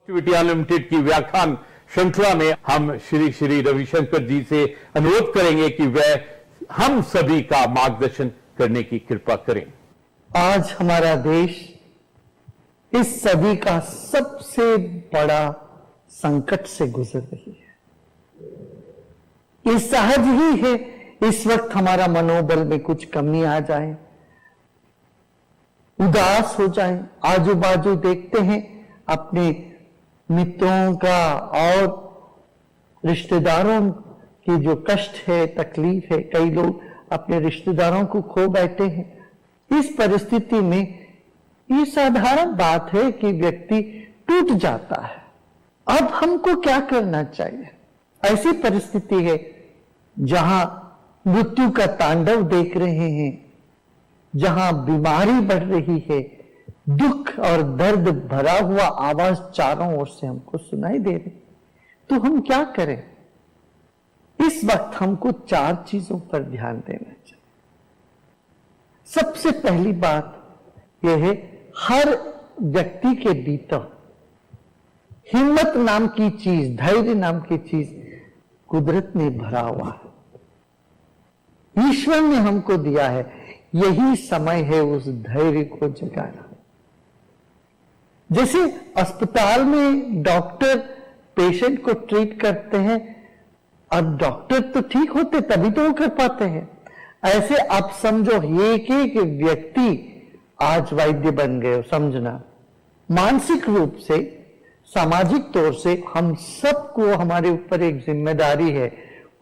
Activity limited की व्याख्यान श्रृंखला में हम श्री श्री रविशंकर जी से अनुरोध करेंगे कि वह हम सभी का मार्गदर्शन करने की कृपा करें। आज हमारा देश इस सदी का सबसे बड़ा संकट से गुजर रही है। ये सहज ही है इस वक्त हमारा मनोबल में कुछ कमी आ जाए, उदास हो जाए, आजू बाजू देखते हैं अपने मित्रों का और रिश्तेदारों की जो कष्ट है, तकलीफ है, कई लोग अपने रिश्तेदारों को खो बैठे हैं। इस परिस्थिति में ये साधारण बात है कि व्यक्ति टूट जाता है। अब हमको क्या करना चाहिए? ऐसी परिस्थिति है जहां मृत्यु का तांडव देख रहे हैं, जहां बीमारी बढ़ रही है, दुख और दर्द भरा हुआ आवाज चारों ओर से हमको सुनाई दे रही, तो हम क्या करें? इस वक्त हमको 4 चीजों पर ध्यान देना चाहिए। सबसे पहली बात यह है, हर व्यक्ति के भीतर हिम्मत नाम की चीज, धैर्य नाम की चीज कुदरत ने भरा हुआ है, ईश्वर ने हमको दिया है। यही समय है उस धैर्य को जगाना। जैसे अस्पताल में डॉक्टर पेशेंट को ट्रीट करते हैं, अब डॉक्टर तो ठीक होते तभी तो वो कर पाते हैं। ऐसे आप समझो एक एक व्यक्ति आज वैद्य बन गए। समझना, मानसिक रूप से, सामाजिक तौर से हम सबको हमारे ऊपर एक जिम्मेदारी है।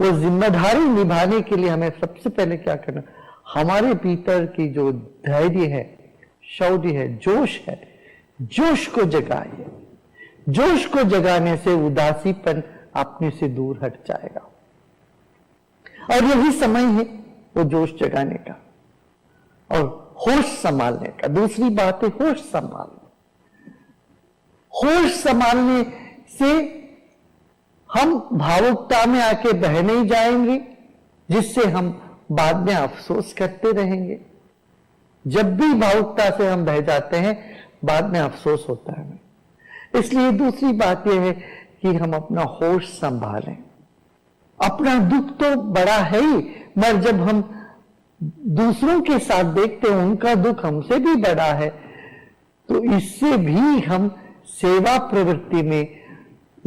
वो जिम्मेदारी निभाने के लिए हमें सबसे पहले क्या करना? हमारे भीतर की जो धैर्य है, शौर्य है, जोश है, जोश को जगाइए। जोश को जगाने से उदासीपन अपने से दूर हट जाएगा और यही समय है वो जोश जगाने का और होश संभालने का। दूसरी बात है होश संभालना। होश संभालने से हम भावुकता में आके बह नहीं जाएंगे, जिससे हम बाद में अफसोस करते रहेंगे। जब भी भावुकता से हम बह जाते हैं, बाद में अफसोस होता है। इसलिए दूसरी बात यह है कि हम अपना होश संभालें। अपना दुख तो बड़ा है ही, मगर जब हम दूसरों के साथ देखते हैं उनका दुख हमसे भी बड़ा है, तो इससे भी हम सेवा प्रवृत्ति में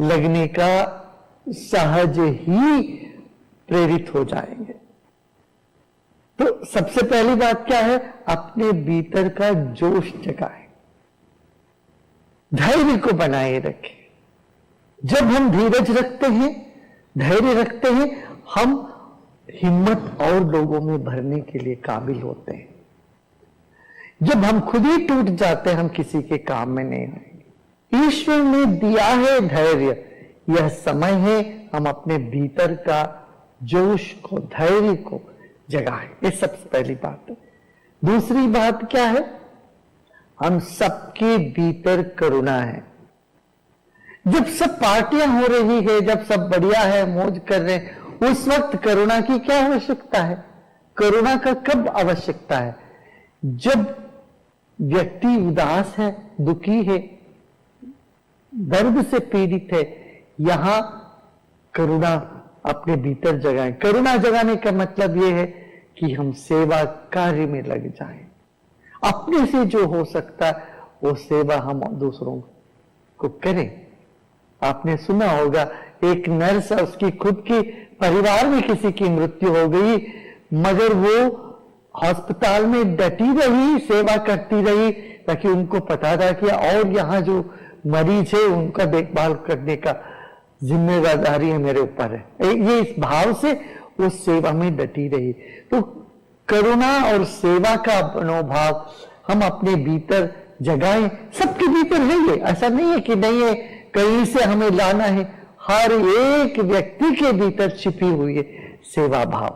लगने का सहज ही प्रेरित हो जाएंगे। तो सबसे पहली बात क्या है? अपने भीतर का जोश जगाएं, धैर्य को बनाए रखें। जब हम धीरज रखते हैं, धैर्य रखते हैं, हम हिम्मत और लोगों में भरने के लिए काबिल होते हैं। जब हम खुद ही टूट जाते हैं, हम किसी के काम में नहीं आएंगे। ईश्वर ने दिया है धैर्य, यह समय है हम अपने भीतर का जोश को, धैर्य को जगाएं। ये सबसे पहली बात है। दूसरी बात क्या है? हम सबके भीतर करुणा है। जब सब पार्टियां हो रही है, जब सब बढ़िया है, मौज कर रहे हैं, उस वक्त करुणा की क्या आवश्यकता है? करुणा का कब आवश्यकता है? जब व्यक्ति उदास है, दुखी है, दर्द से पीड़ित है, यहां करुणा अपने भीतर जगाएं। करुणा जगाने का मतलब यह है कि हम सेवा कार्य में लग जाएं। अपने से जो हो सकता है वो सेवा हम दूसरों को करें। आपने सुना होगा, एक नर्स, उसकी खुद की परिवार में किसी की मृत्यु हो गई, मगर वो अस्पताल में डटी रही, सेवा करती रही, ताकि उनको पता था कि और यहाँ जो मरीज है उनका देखभाल करने का जिम्मेदारी है मेरे ऊपर है। ये इस भाव से वो सेवा में डटी रही। तो करुणा और सेवा का मनोभाव हम अपने भीतर जगाएं। सबके भीतर है ये, ऐसा नहीं है कि नहीं है, कहीं से हमें लाना है। हर एक व्यक्ति के भीतर छिपी हुई है सेवा भाव।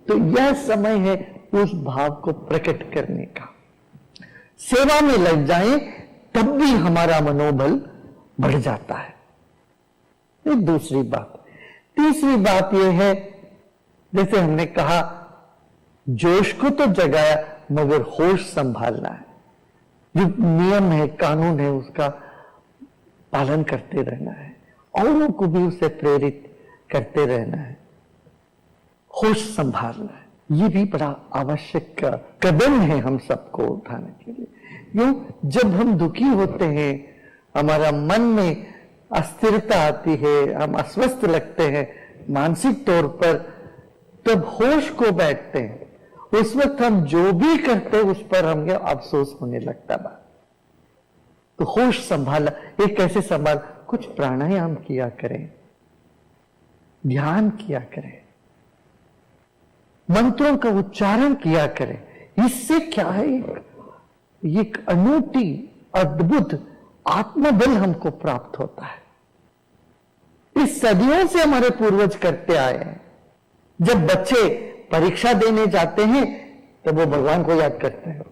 तो यह समय है उस भाव को प्रकट करने का। सेवा में लग जाएं, तब भी हमारा मनोबल बढ़ जाता है। ये दूसरी बात। तीसरी बात यह है, जैसे हमने कहा, जोश को तो जगाया, मगर होश संभालना है। जो नियम है, कानून है, उसका पालन करते रहना है, औरों को भी उसे प्रेरित करते रहना है, होश संभालना है। ये भी बड़ा आवश्यक कदम है हम सबको उठाने के लिए। क्यों? जब हम दुखी होते हैं, हमारा मन में अस्थिरता आती है, हम अस्वस्थ लगते हैं मानसिक तौर पर, तब होश को बैठते हैं। उस वक्त हम जो भी करते हैं उस पर हमें अफसोस होने लगता बात। तो होश संभाला, ये कैसे संभाल? कुछ प्राणायाम किया करें, ध्यान किया करें, मंत्रों का उच्चारण किया करें। इससे क्या है, एक अनूठी अद्भुत आत्मबल हमको प्राप्त होता है। इस सदियों से हमारे पूर्वज करते आए हैं। जब बच्चे परीक्षा देने जाते हैं तो वो भगवान को याद करते हैं।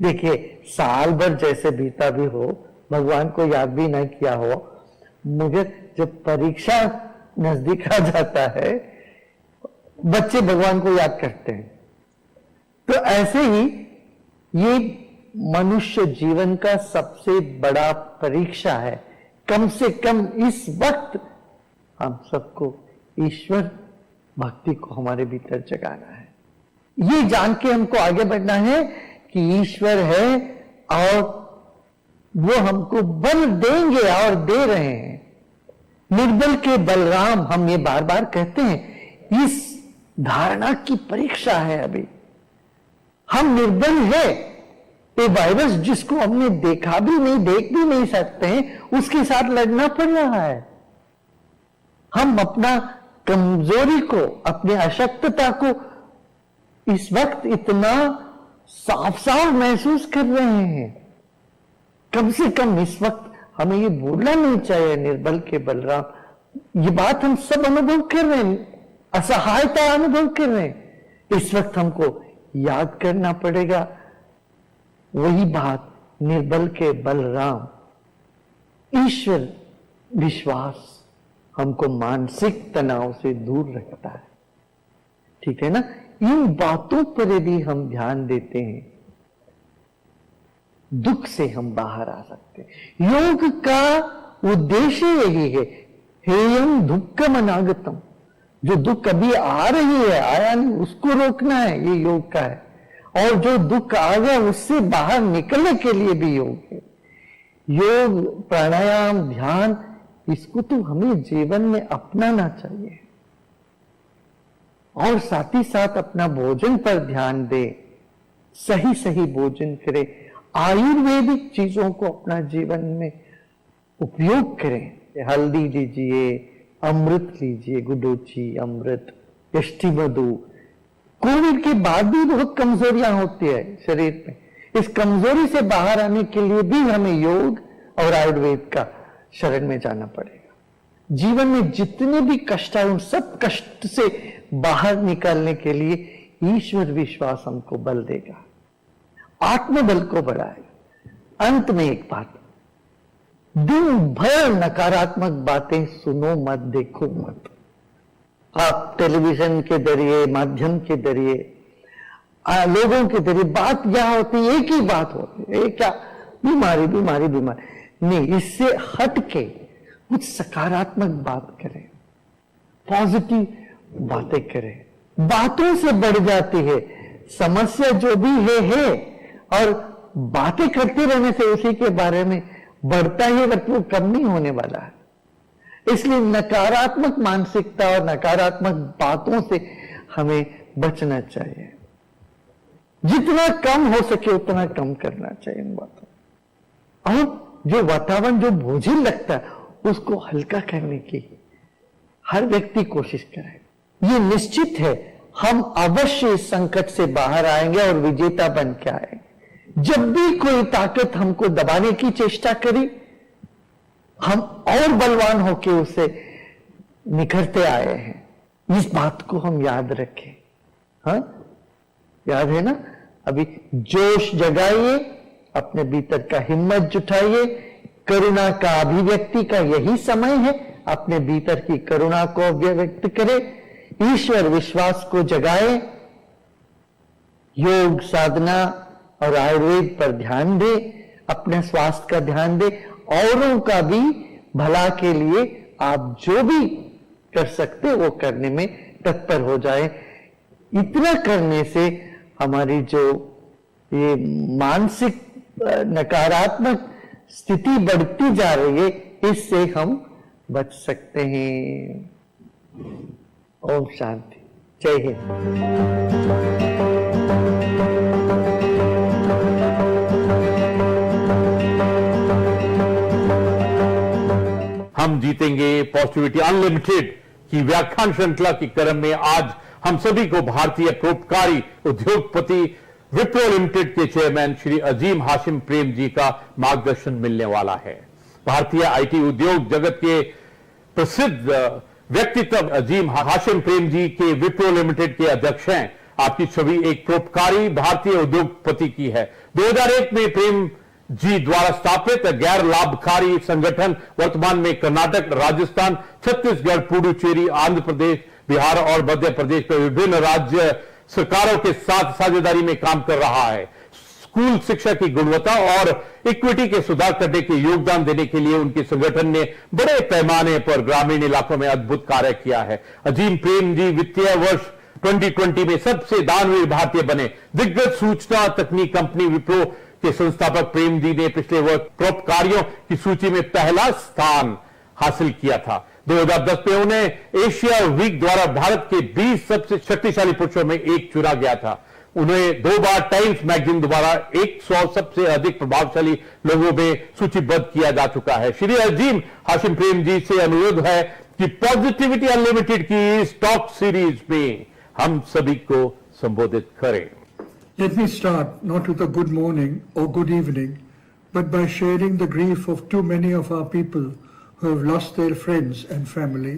देखिए, साल भर जैसे बीता भी हो, भगवान को याद भी नहीं किया हो, मगर जब परीक्षा नजदीक आ जाता है बच्चे भगवान को याद करते हैं। तो ऐसे ही ये मनुष्य जीवन का सबसे बड़ा परीक्षा है। कम से कम इस वक्त हम सबको ईश्वर भक्ति को हमारे भीतर जगाना है। ये जान के हमको आगे बढ़ना है कि ईश्वर है और वो हमको बल देंगे और दे रहे हैं। निर्बल के बलराम, हम ये बार बार कहते हैं। इस धारणा की परीक्षा है अभी। हम निर्बल है, ये वायरस जिसको हमने देखा भी नहीं, देख भी नहीं सकते हैं, उसके साथ लड़ना पड़ रहा है। हम अपना कमजोरी को, अपनी अशक्तता को इस वक्त इतना साफ साफ महसूस कर रहे हैं। कम से कम इस वक्त हमें ये भूलना नहीं चाहिए, निर्बल के बलराम। ये बात हम सब अनुभव कर रहे हैं, असहायता अनुभव कर रहे हैं। इस वक्त हमको याद करना पड़ेगा वही बात, निर्बल के बलराम। ईश्वर विश्वास हमको मानसिक तनाव से दूर रखता है, ठीक है ना। इन बातों पर यदि हम ध्यान देते हैं, दुख से हम बाहर आ सकते हैं। योग का उद्देश्य यही है, हेयम दुक्खम अनागतम। जो दुख अभी आ रही है, आया नहीं, उसको रोकना है, ये योग का है। और जो दुख आ गया उससे बाहर निकलने के लिए भी योग है। योग, प्राणायाम, ध्यान, इसको तो हमें जीवन में अपनाना चाहिए। और साथ ही साथ अपना भोजन पर ध्यान दे, सही सही भोजन करे, आयुर्वेदिक चीजों को अपना जीवन में उपयोग करें। हल्दी लीजिए, अमृत लीजिए, गुडोची अमृत, यष्टि मधु। कोविड के बाद भी बहुत कमजोरियां होती है शरीर में। इस कमजोरी से बाहर आने के लिए भी हमें योग और आयुर्वेद का शरण में जाना पड़ेगा। जीवन में जितने भी कष्ट आए, उन सब कष्ट से बाहर निकालने के लिए ईश्वर विश्वास हमको बल देगा, आत्मबल को बढ़ाएगा। अंत में एक बात, दिन भर नकारात्मक बातें सुनो मत, देखो मत। आप टेलीविजन के जरिए, माध्यम के जरिए, लोगों के जरिए बात क्या होती है, एक ही बात होती है, क्या बीमारी बीमारी बीमारी नहीं। इससे हट के कुछ सकारात्मक बात करें, पॉजिटिव बातें करें। बातों से बढ़ जाती है समस्या, जो भी है। और बातें करते रहने से उसी के बारे में बढ़ता ही, अगर वो कम नहीं होने वाला है। इसलिए नकारात्मक मानसिकता और नकारात्मक बातों से हमें बचना चाहिए। जितना कम हो सके उतना कम करना चाहिए इन बातों। और जो वातावरण जो बोझिल लगता है उसको हल्का करने की हर व्यक्ति कोशिश करे। ये निश्चित है हम अवश्य इस संकट से बाहर आएंगे और विजेता बन के आएंगे। जब भी कोई ताकत हमको दबाने की चेष्टा करी, हम और बलवान होके उसे निखरते आए हैं। इस बात को हम याद रखें। हाँ, याद है ना। अभी जोश जगाइए, अपने भीतर का हिम्मत जुटाइए। करुणा का अभिव्यक्ति का यही समय है। अपने भीतर की करुणा को अभिव्यक्त करें, ईश्वर विश्वास को जगाए, योग साधना और आयुर्वेद पर ध्यान दे, अपने स्वास्थ्य का ध्यान दे, औरों का भी भला के लिए आप जो भी कर सकते वो करने में तत्पर हो जाए। इतना करने से हमारी जो ये मानसिक नकारात्मक स्थिति बढ़ती जा रही है, इससे हम बच सकते हैं। ओम शांति, जय हिंद। हम जीतेंगे पॉजिटिविटी अनलिमिटेड की व्याख्यान श्रृंखला के क्रम में आज हम सभी को भारतीय परोपकारी उद्योगपति विप्रो लिमिटेड के चेयरमैन श्री अजीम हाशिम प्रेम जी का मार्गदर्शन मिलने वाला है। भारतीय आईटी उद्योग जगत के प्रसिद्ध व्यक्तित्व अजीम हाशिम प्रेम जी के विप्रो लिमिटेड के अध्यक्ष हैं। आपकी छवि एक परोपकारी भारतीय उद्योगपति की है। 2001 में प्रेम जी द्वारा स्थापित गैर लाभकारी संगठन वर्तमान में कर्नाटक, राजस्थान, छत्तीसगढ़, पुडुचेरी, आंध्र प्रदेश, बिहार और मध्य प्रदेश के विभिन्न राज्य सरकारों के साथ साझेदारी में काम कर रहा है। स्कूल शिक्षा की गुणवत्ता और इक्विटी के सुधार करने के योगदान देने के लिए उनके संगठन ने बड़े पैमाने पर ग्रामीण इलाकों में अद्भुत कार्य किया है। अजीम प्रेम जी वित्तीय वर्ष 2020 में सबसे दानवीर भारतीय बने। दिग्गज सूचना तकनीक कंपनी विप्रो के संस्थापक प्रेम जी ने पिछले वर्ष परोपकारियों की सूची में पहला स्थान हासिल किया था। 2010 में उन्हें एशिया वीक द्वारा भारत के 20 सबसे शक्तिशाली पुरुषों में एक चुना गया था। उन्हें 2 बार टाइम्स मैगजीन द्वारा 100 सबसे अधिक प्रभावशाली लोगों में सूचीबद्ध किया जा चुका है। श्री अजीम हाशिम प्रेम जी से अनुरोध है कि पॉजिटिविटी अनलिमिटेड की इस टॉक सीरीज में हम सभी को संबोधित करें। Let me start not with a good morning or good evening, but by sharing the grief of too many of our people who have lost their friends and family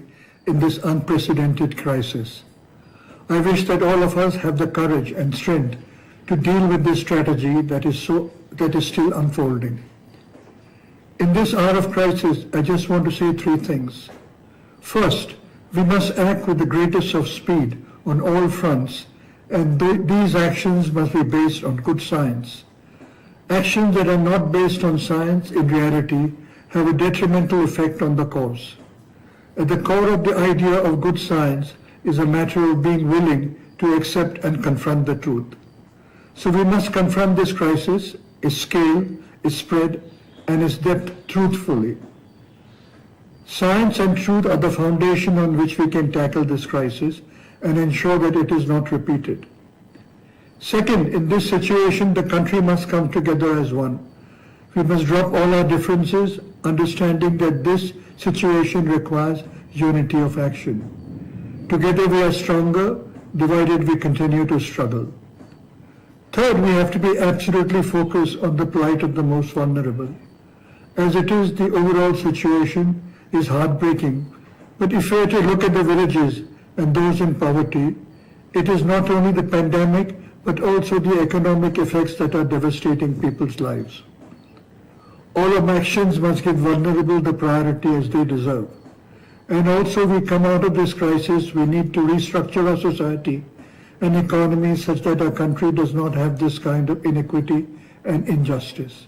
in this unprecedented crisis. I wish that all of us have the courage and strength to deal with this tragedy that is still unfolding. In this hour of crisis, I just want to say 3 things. First, we must act with the greatest of speed on all fronts, and these actions must be based on good science. Actions that are not based on science in reality have a detrimental effect on the cause. At the core of the idea of good science is a matter of being willing to accept and confront the truth. So we must confront this crisis, its scale, its spread, and its depth truthfully. Science and truth are the foundation on which we can tackle this crisis and ensure that it is not repeated. Second, in this situation, the country must come together as one. We must drop all our differences, understanding that this situation requires unity of action. Together we are stronger, divided we continue to struggle. Third, we have to be absolutely focused on the plight of the most vulnerable. As it is, the overall situation is heartbreaking, but if we are to look at the villages and those in poverty, it is not only the pandemic, but also the economic effects that are devastating people's lives. All our actions must give vulnerable the priority as they deserve. And also we come out of this crisis, we need to restructure our society and economy such that our country does not have this kind of inequity and injustice.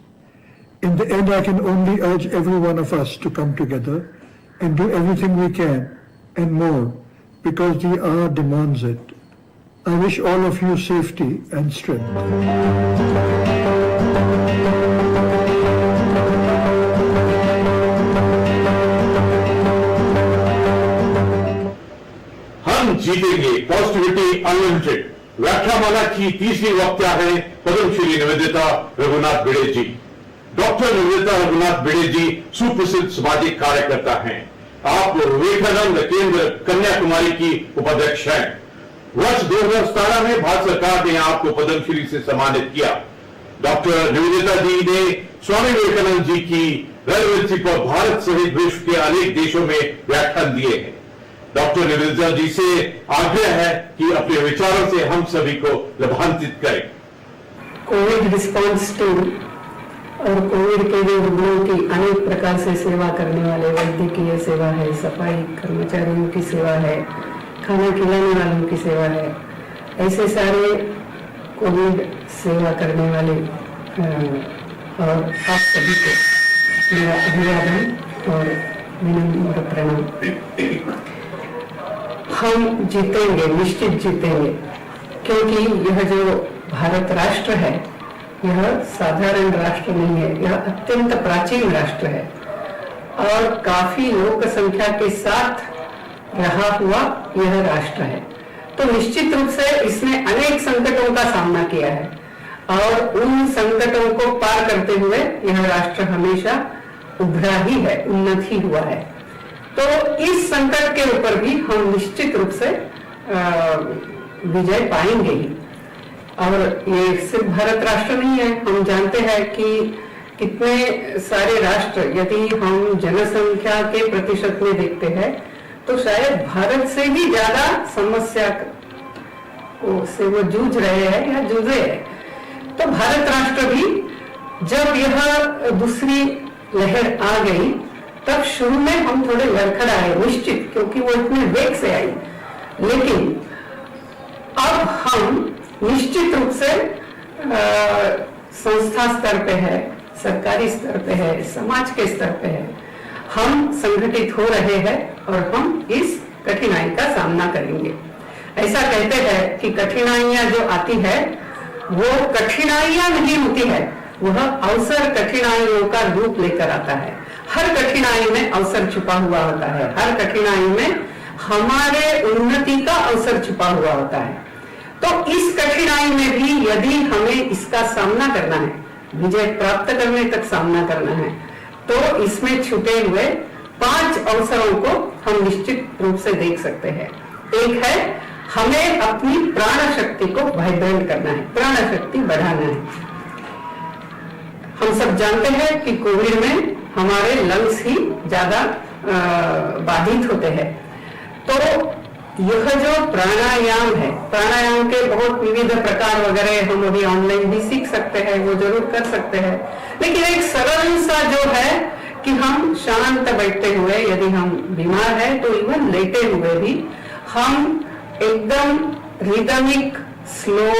In the end, I can only urge every one of us to come together and do everything we can and more, because the hour demands it. I wish all of you safety and strength. हम जीतेंगे positivity unlimited व्याख्यामाला की तीसरी वक्ता है पद्मश्री निवेदिता रघुनाथ भिड़े जी। Doctor Nivedita Raghunath भिड़े जी सुप्रसिद्ध सामाजिक कार्यकर्ता हैं। आप विवेकानंद केंद्र कन्याकुमारी की उपाध्यक्ष हैं। वर्ष 2017 में भारत सरकार ने आपको पद्मश्री से सम्मानित किया। डॉक्टर निवेदिता जी ने स्वामी विवेकानंद जी की रेलेवेंसी पर भारत सहित विश्व के अनेक देशों में व्याख्यान दिए हैं। डॉक्टर निवेदिता जी से आग्रह है कि अपने विचारों से हम सभी को लाभान्वित करें। कोविड रिस्पॉन्स टीम और कोविड के जो रुग्णों की अनेक प्रकार से सेवा करने वाले वैद्यकीय सेवा है, सफाई कर्मचारियों की सेवा है, खाना खिलाने वालों की सेवा है, ऐसे सारे कोविड सेवा करने वाले और आप सभी को मेरा अभिवादन और विनम्र प्रणाम। हम जीतेंगे, निश्चित जीतेंगे, क्योंकि यह जो भारत राष्ट्र है यह साधारण राष्ट्र नहीं है, यह अत्यंत प्राचीन राष्ट्र है और काफी लोक संख्या के साथ रहा हुआ यह राष्ट्र है। तो निश्चित रूप से इसने अनेक संकटों का सामना किया है और उन संकटों को पार करते हुए यह राष्ट्र हमेशा उभरा ही है, उन्नत ही हुआ है। तो इस संकट के ऊपर भी हम निश्चित रूप से विजय पाएंगे ही। और ये सिर्फ भारत राष्ट्र नहीं है, हम जानते हैं कि कितने सारे राष्ट्र, यदि हम जनसंख्या के प्रतिशत में देखते हैं तो शायद भारत से भी ज्यादा समस्या से वो जूझ रहे हैं या जूझे हैं। तो भारत राष्ट्र भी जब यह दूसरी लहर आ गई तब शुरू में हम थोड़े लड़खड़ाए निश्चित, क्योंकि वो इतने वेग से आई, लेकिन अब हम निश्चित रूप से संस्था स्तर पे है, सरकारी स्तर पे है, समाज के स्तर पे है, हम संगठित हो रहे हैं और हम इस कठिनाई का सामना करेंगे। ऐसा कहते हैं कि कठिनाइयां जो आती है वो कठिनाइयां नहीं होती है, वह अवसर कठिनाइयों का रूप लेकर आता है। हर कठिनाई में अवसर छुपा हुआ होता है, हर कठिनाई में हमारे उन्नति का अवसर छुपा हुआ होता है। तो इस कठिनाई में भी यदि हमें इसका सामना करना है, विजय प्राप्त करने तक सामना करना है, तो इसमें छुपे हुए 5 अवसरों को हम निश्चित रूप से देख सकते हैं। एक है, हमें अपनी प्राण शक्ति को वाइब्रेंट करना है, प्राण शक्ति बढ़ाना है। हम सब जानते हैं कि कोविड में हमारे लंग्स ही ज्यादा बाधित होते हैं। तो यह जो प्राणायाम है, प्राणायाम के बहुत विविध प्रकार वगैरह हम अभी ऑनलाइन भी सीख सकते हैं, वो जरूर कर सकते हैं, लेकिन एक सरल सा जो है कि हम शांत बैठते हुए, यदि हम बीमार हैं तो इवन लेटे हुए भी हम एकदम रिदमिक, स्लो,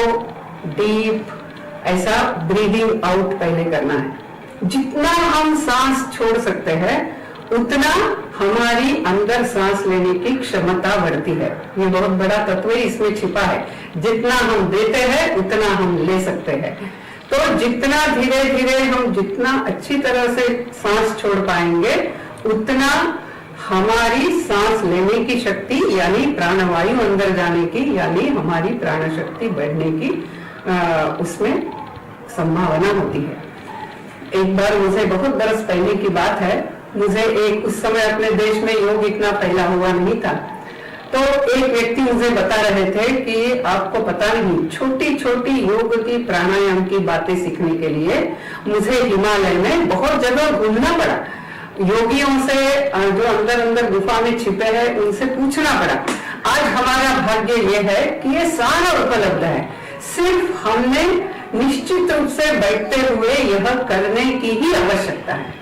डीप ऐसा ब्रीदिंग आउट पहले करना है। जितना हम सांस छोड़ सकते हैं उतना हमारी अंदर सांस लेने की क्षमता बढ़ती है। ये बहुत बड़ा तत्व इसमें छिपा है। जितना हम देते हैं उतना हम ले सकते हैं। तो जितना धीरे धीरे हम जितना अच्छी तरह से सांस छोड़ पाएंगे उतना हमारी सांस लेने की शक्ति यानी प्राणवायु अंदर जाने की यानी हमारी प्राण शक्ति बढ़ने की उसमें संभावना होती है। एक बार मुझे बहुत बरस पहले की बात है, मुझे उस समय अपने देश में योग इतना फैला हुआ नहीं था, तो एक व्यक्ति मुझे बता रहे थे कि आपको पता नहीं, छोटी छोटी योग की प्राणायाम की बातें सीखने के लिए मुझे हिमालय में बहुत जगह घूमना पड़ा। योगियों से जो अंदर अंदर गुफा में छिपे हैं उनसे पूछना पड़ा। आज हमारा भाग्य ये है कि ये सारा उपलब्ध है, सिर्फ हमने निश्चित रूप से बैठते हुए यह करने की ही आवश्यकता है।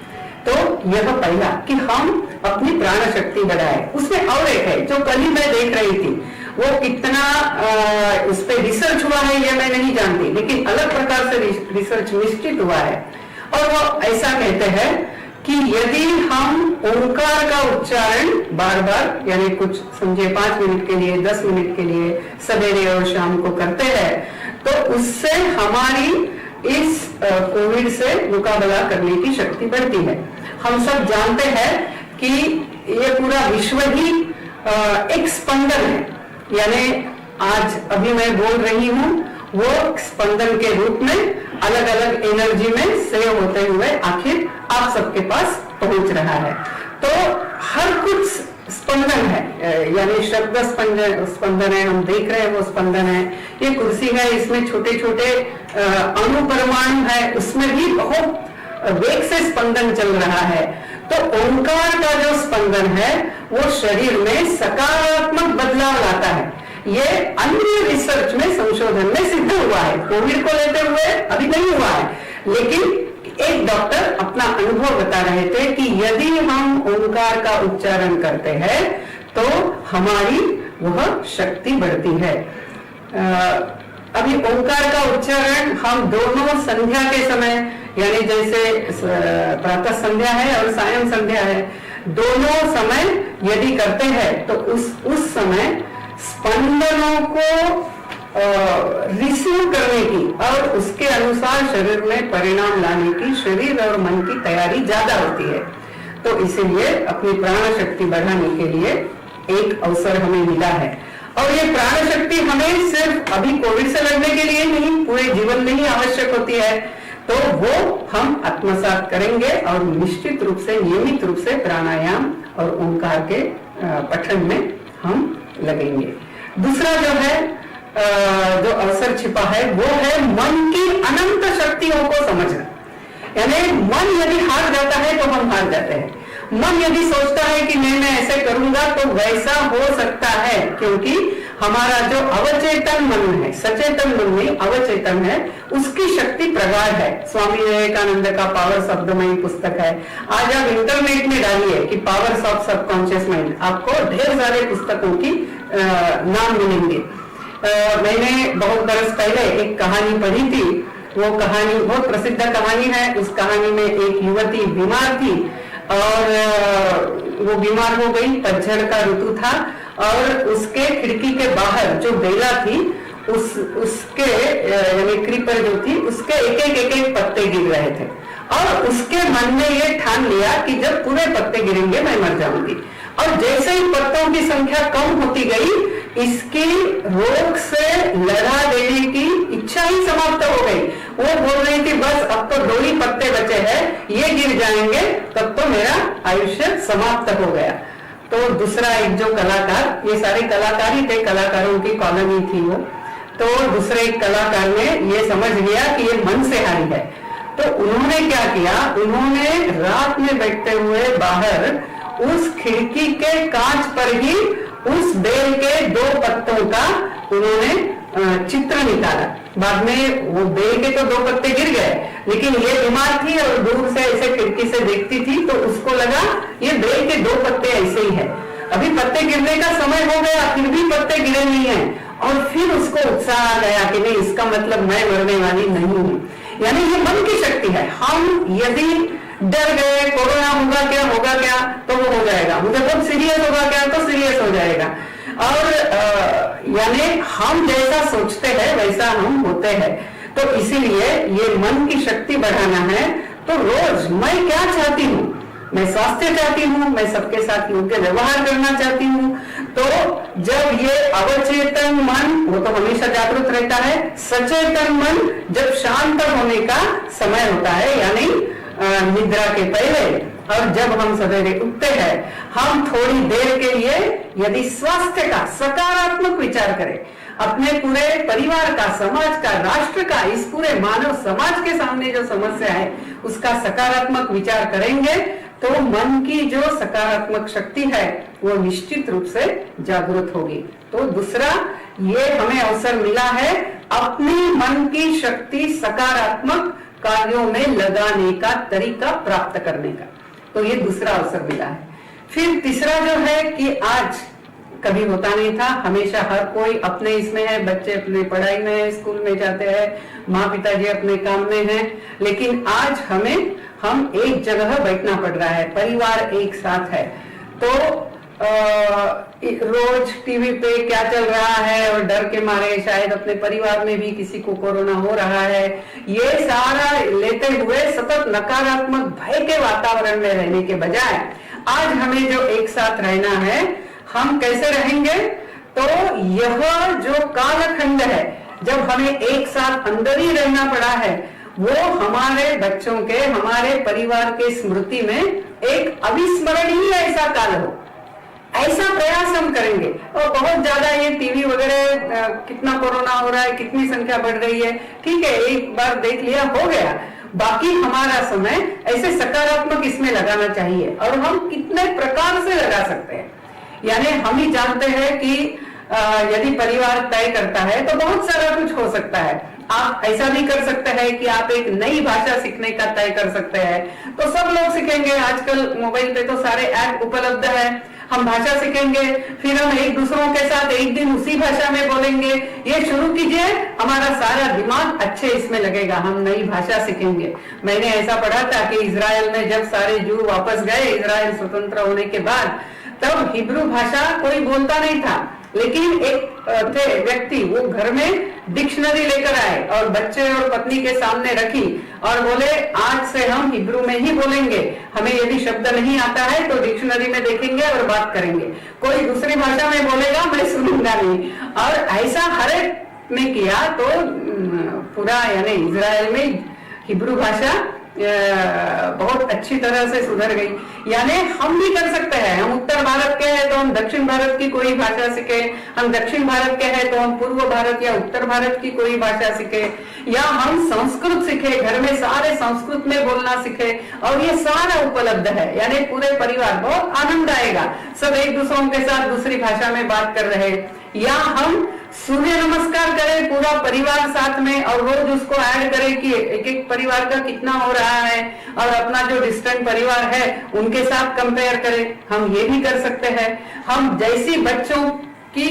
तो यह पहला कि हम अपनी प्राण शक्ति बढ़ाए। उसमें और एक है जो कल ही मैं देख रही थी, वो कितना उस पर रिसर्च हुआ है ये मैं नहीं जानती, लेकिन अलग प्रकार से रिसर्च निश्चित हुआ है और वो ऐसा कहते हैं कि यदि हम ओंकार का उच्चारण बार बार यानी कुछ समझे 5 मिनट के लिए 10 मिनट के लिए सवेरे और शाम को करते हैं तो उससे हमारी इस कोविड से मुकाबला करने की शक्ति बढ़ती है। हम सब जानते हैं कि ये पूरा विश्व ही एक स्पंदन है, यानी आज अभी मैं बोल रही हूँ वो स्पंदन के रूप में अलग अलग एनर्जी में सेव होते हुए आखिर आप सबके पास पहुंच रहा है। तो हर कुछ स्पंदन है, यानी शब्द स्पंदन है, हम देख रहे हैं वो स्पंदन है। ये कुर्सी है, इसमें छोटे छोटे अणु परमाणु है, उसमें भी बहुत वेग से स्पंदन चल रहा है। तो ओंकार का जो स्पंदन है वो शरीर में सकारात्मक बदलाव लाता है। ये अन्य रिसर्च में संशोधन में सिद्ध हुआ है, कोविड को लेते हुए अभी नहीं हुआ है, लेकिन एक डॉक्टर अपना अनुभव बता रहे थे कि यदि हम ओंकार का उच्चारण करते हैं तो हमारी वह शक्ति बढ़ती है। अभी ओंकार का उच्चारण हम दोनों संध्या के समय, यानी जैसे प्रातः संध्या है और सायं संध्या है, दोनों समय यदि करते हैं तो उस समय स्पंदनों को रिसीव करने की और उसके अनुसार शरीर में परिणाम लाने की शरीर और मन की तैयारी ज्यादा होती है। तो इसीलिए अपनी प्राण शक्ति बढ़ाने के लिए एक अवसर हमें मिला है। और ये प्राण शक्ति हमें सिर्फ अभी कोविड से लड़ने के लिए नहीं, पूरे जीवन में ही आवश्यक होती है। तो वो हम आत्मसात करेंगे और निश्चित रूप से, नियमित रूप से प्राणायाम और ओंकार के पठन में हम लगेंगे। दूसरा जो है जो अवसर छिपा है वो है मन की अनंत शक्तियों को समझना। यानी मन यदि हार जाता है तो हम हार जाते हैं। मन यदि सोचता है कि मैं ऐसे करूंगा तो वैसा हो सकता है, क्योंकि हमारा जो अवचेतन मन है, सचेतन मन नहीं अवचेतन है, उसकी शक्ति प्रगाढ़ है। स्वामी विवेकानंद का पावर शब्दमयी पुस्तक है। आज आप इंटरनेट में डालिए कि पावर्स ऑफ सबकॉन्शियस माइंड, आपको ढेर सारे पुस्तकों की नाम मिलेंगे। मैंने बहुत बरस पहले एक कहानी पढ़ी थी। वो कहानी बहुत प्रसिद्ध कहानी है। उस कहानी में एक युवती बीमार थी और वो बीमार हो गई। पतझड़ का ऋतु था और उसके खिड़की के बाहर जो बेला थी उसके यानी क्रीपर जो थी उसके एक पत्ते गिर रहे थे और उसके मन ने ये ठान लिया कि जब पूरे पत्ते गिरेंगे मैं मर जाऊंगी। और जैसे ही पत्तों की संख्या कम होती गई, इसकी रोग से लड़ा देने की इच्छा ही समाप्त हो गई। वो बोल रही थी बस अब तो 2 ही पत्ते बचे हैं, ये गिर जाएंगे तब तो मेरा आयुष्य समाप्त हो गया। तो दूसरा एक जो कलाकार, ये सारे कलाकार ही थे, कलाकारों की कॉलोनी थी वो, तो दूसरे एक कलाकार ने ये समझ लिया कि ये मन से हारी है। तो उन्होंने क्या किया, उन्होंने रात में बैठते हुए बाहर उस खिड़की के कांच पर ही उस बेल के 2 पत्तों का उन्होंने चित्र निकाला। बाद में वो बेल के तो 2 पत्ते गिर गए, लेकिन ये बीमार थी और दूर से ऐसे खिड़की से देखती थी तो उसको लगा ये बेल के 2 पत्ते ऐसे ही है। अभी पत्ते गिरने का समय हो गया फिर भी पत्ते गिरे नहीं है। और फिर उसको उत्साह आ गया कि नहीं, इसका मतलब मैं मरने वाली नहीं हूं। यानी ये मन की शक्ति है। हम यदि डर गए कोरोना होगा क्या तो वो हो जाएगा, मुझे बहुत सीरियस होगा क्या तो सीरियस हो जाएगा। और यानी हम जैसा सोचते हैं वैसा हम होते हैं। तो इसीलिए ये मन की शक्ति बढ़ाना है। तो रोज मैं क्या चाहती हूँ, मैं स्वास्थ्य चाहती हूँ, मैं सबके साथ योग्य व्यवहार करना चाहती हूँ। तो जब ये अवचेतन मन, वो तो हमेशा जागरूक रहता है, सचेतन मन जब शांत होने का समय होता है यानी निद्रा के पहले, और जब हम सवेरे उठते हैं, हम थोड़ी देर के लिए यदि स्वास्थ्य का सकारात्मक विचार करें, अपने पूरे परिवार का, समाज का, राष्ट्र का, इस पूरे मानव समाज के सामने जो समस्या है उसका सकारात्मक विचार करेंगे तो मन की जो सकारात्मक शक्ति है वो निश्चित रूप से जागृत होगी। तो दूसरा ये हमें अवसर मिला है अपनी मन की शक्ति सकारात्मक कार्यों में लगाने का तरीका प्राप्त करने का। तो ये दूसरा अवसर मिला है। फिर तीसरा जो है कि आज कभी होता नहीं था, हमेशा हर कोई अपने इसमें है, बच्चे अपने पढ़ाई में है, स्कूल में जाते हैं, माँ पिताजी अपने काम में हैं, लेकिन आज हम एक जगह बैठना पड़ रहा है, परिवार एक साथ है। तो रोज टीवी पे क्या चल रहा है और डर के मारे शायद अपने परिवार में भी किसी को कोरोना हो रहा है, ये सारा लेते हुए सतत नकारात्मक भय के वातावरण में रहने के बजाय आज हमें जो एक साथ रहना है, हम कैसे रहेंगे? तो यह जो कालखंड है जब हमें एक साथ अंदर ही रहना पड़ा है, वो हमारे बच्चों के, हमारे परिवार के स्मृति में एक अविस्मरणीय ऐसा काल हो, ऐसा प्रयास हम करेंगे। और बहुत ज्यादा ये टीवी वगैरह कितना कोरोना हो रहा है, कितनी संख्या बढ़ रही है, ठीक है, एक बार देख लिया हो गया, बाकी हमारा समय ऐसे सकारात्मक इसमें लगाना चाहिए। और हम कितने प्रकार से लगा सकते हैं, यानी हम ही जानते हैं कि यदि परिवार तय करता है तो बहुत सारा कुछ हो सकता है। आप ऐसा भी कर सकते हैं कि आप एक नई भाषा सीखने का तय कर सकते हैं, तो सब लोग सीखेंगे। आजकल मोबाइल पे तो सारे ऐप उपलब्ध है, हम भाषा सीखेंगे, फिर हम एक दूसरों के साथ एक दिन उसी भाषा में बोलेंगे। ये शुरू कीजिए, हमारा सारा दिमाग अच्छे इसमें लगेगा, हम नई भाषा सीखेंगे। मैंने ऐसा पढ़ा था कि इजराइल में जब सारे जू वापस गए इजराइल स्वतंत्र होने के बाद, तब हिब्रू भाषा कोई बोलता नहीं था, लेकिन एक थे व्यक्ति, वो घर में डिक्शनरी लेकर आए और बच्चे और पत्नी के सामने रखी और बोले आज से हम हिब्रू में ही बोलेंगे, हमें यदि शब्द नहीं आता है तो डिक्शनरी में देखेंगे और बात करेंगे, कोई दूसरी भाषा में बोलेगा मैं सुनूंगा नहीं। और ऐसा हर एक ने किया तो पूरा यानी इजराइल में हिब्रू भाषा बहुत अच्छी तरह से सुधर गई। यानी हम भी कर सकते हैं, हम उत्तर भारत के हैं तो हम दक्षिण भारत की कोई भाषा सीखे, हम दक्षिण भारत के हैं तो हम पूर्व भारत या उत्तर भारत की कोई भाषा सीखे, या हम संस्कृत सीखे, घर में सारे संस्कृत में बोलना सीखे, और ये सारा उपलब्ध है। यानी पूरे परिवार, बहुत आनंद आएगा, सब एक दूसरों के साथ दूसरी भाषा में बात कर रहे। या हम सूर्य नमस्कार करें पूरा परिवार साथ में, और रोज उसको ऐड करें कि एक एक परिवार का कितना हो रहा है, और अपना जो डिस्टेंट परिवार है उनके साथ कंपेयर करें, हम ये भी कर सकते हैं। हम जैसी बच्चों की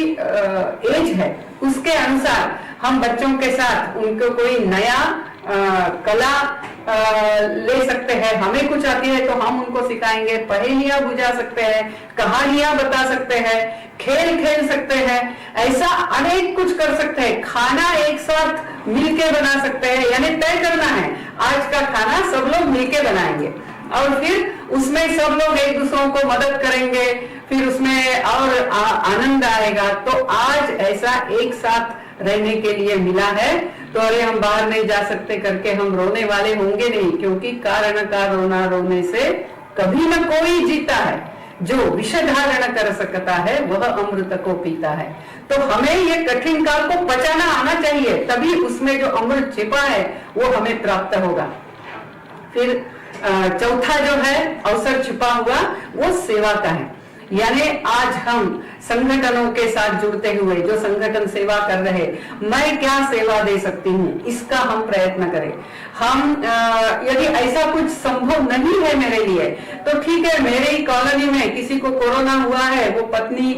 एज है उसके अनुसार हम बच्चों के साथ उनको कोई नया कला ले सकते हैं। हमें कुछ आती है तो हम उनको सिखाएंगे, पहेलियां बुझा सकते हैं, कहानियां बता सकते हैं, खेल खेल सकते हैं, ऐसा अनेक कुछ कर सकते हैं। खाना एक साथ मिलके बना सकते हैं, यानी तय करना है आज का खाना सब लोग मिलके बनाएंगे, और फिर उसमें सब लोग एक दूसरों को मदद करेंगे, फिर उसमें और आनंद आएगा। तो आज ऐसा एक साथ रहने के लिए मिला है, तो अरे हम बाहर नहीं जा सकते करके हम रोने वाले होंगे नहीं, क्योंकि कारण का रोना रोने से कभी न कोई जीता है, जो विष धारण कर सकता है वह अमृत को पीता है। तो हमें ये कठिन काल को पचाना आना चाहिए, तभी उसमें जो अमृत छिपा है वो हमें प्राप्त होगा। फिर चौथा जो है अवसर छिपा हुआ वो सेवा का है। यानी आज हम संगठनों के साथ जुड़ते हुए, जो संगठन सेवा कर रहे, मैं क्या सेवा दे सकती हूँ, इसका हम प्रयत्न करें। हम यदि ऐसा कुछ संभव नहीं है मेरे लिए तो ठीक है, मेरे ही कॉलोनी में किसी को कोरोना हुआ है, वो पत्नी